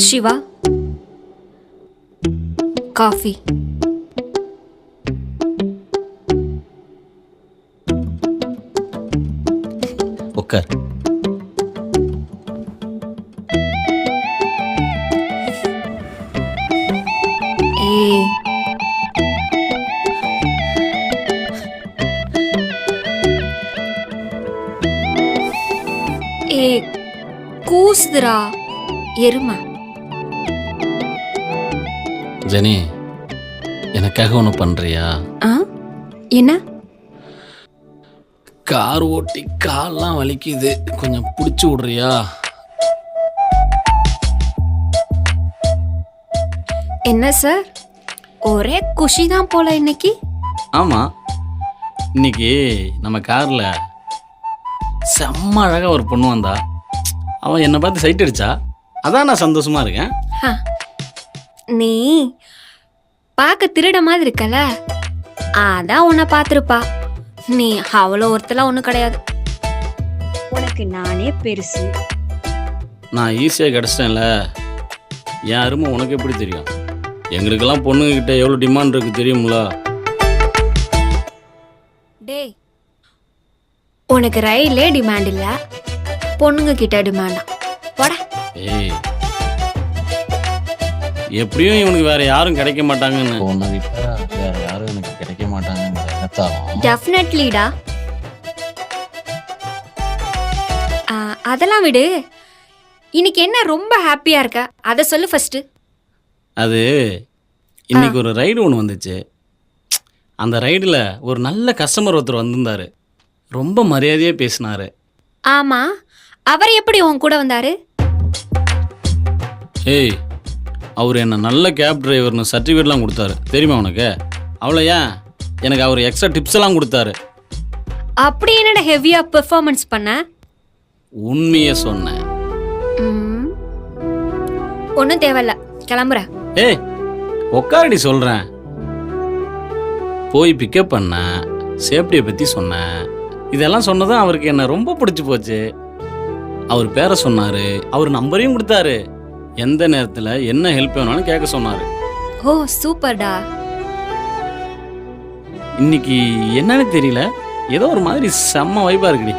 Siva, coffee. உட்கார். ஏய், ஏய், கூசுதுடா எருமை. ஜெனி, எனக்காக ஒன்று பண்ணுறியா? ஆ, என்ன? கார் ஓட்டி கால்லாம் வலிக்குது, கொஞ்சம் பிடிச்சி விட்றியா? என்ன சார், ஒரே குஷி தான் போல இன்னைக்கு. ஆமாம், இன்னைக்கு நம்ம காரில் செம்ம அழகாக ஒரு பொண்ணு வந்தா. அவன் என்னை பார்த்து சைட் அடிச்சா. அதான் நான் சந்தோஷமாக இருக்கேன். ஹ, நீ பார்க்க திருட மாதிரி இருக்கல, அதான் உன்னை பார்த்துருப்பா. நீ அவ்வளோ ஒருத்தலாம் ஒன்றும் கிடையாது. உனக்கு நானே பெருசு. நான் ஈஸியாக கிடச்சிட்டேன்ல, என் அருமை உனக்கு எப்படி தெரியும்? எங்களுக்கெல்லாம் பொண்ணுங்கிட்ட எவ்வளோ டிமாண்ட் இருக்குது தெரியுங்களா? டேய், உனக்கு ரயிலே டிமாண்ட் இல்லை, பொண்ணுங்க கிட்ட டிமாண்டா? போட. ஏய், எப்படியும் இவனுக்கு வேற யாரும் கிடைக்க மாட்டாங்கன்னு. உன்னை விட்டா வேற யாரும் எனக்கு கிடைக்க மாட்டாங்கிற எண்ணத்தாலும் டெஃபினெட்லிடா. அதெல்லாம் விடு, இன்னைக்கு என்ன ரொம்ப ஹாப்பியா இருக்க, அதை சொல்லு ஃபர்ஸ்ட். அது இன்னைக்கு ஒரு ரைடு ஒன்று வந்துச்சு. அந்த ரைடில் ஒரு நல்ல கஸ்டமர் ஒருத்தர் வந்திருந்தாரு. ரொம்ப மரியாதையாக பேசினாரு. ஆமா, அவர் எப்படி உன் கூட வந்தாரு? ஏய், அவர் என்ன நல்ல கேப் டிரைவர்னு சர்டிஃபிகேட்லாம் கொடுத்தாரு தெரியுமா உனக்கு? அவ்வளோ ஏன், எனக்கு அவர் எக்ஸ்ட்ரா டிப்ஸ் எல்லாம் கொடுத்தாரு. அப்படி என்னடா ஹெவியா பெர்ஃபார்மன்ஸ் பண்ண? உண்மையை சொன்னேன். ஒன்றும் தேவையில்ல, கிளம்புறேன். ஏய், உக்காரடி சொல்கிறேன். போய் பிக்கப் பண்ண, சேஃப்டியை பற்றி சொன்னேன். இதெல்லாம் சொன்னதும் அவருக்கு என்ன ரொம்ப பிடிச்சி போச்சு. அவர் பேரை சொன்னார், அவர் நம்பரையும் கொடுத்தாரு. எந்த நேரத்தில் என்ன ஹெல்ப் வேணாலும் கேட்க சொன்னார். ஓ சூப்பர்டா. இன்னைக்கு என்னன்னு தெரியல, ஏதோ ஒரு மாதிரி செம்ம வைப்பாக இருக்குடி.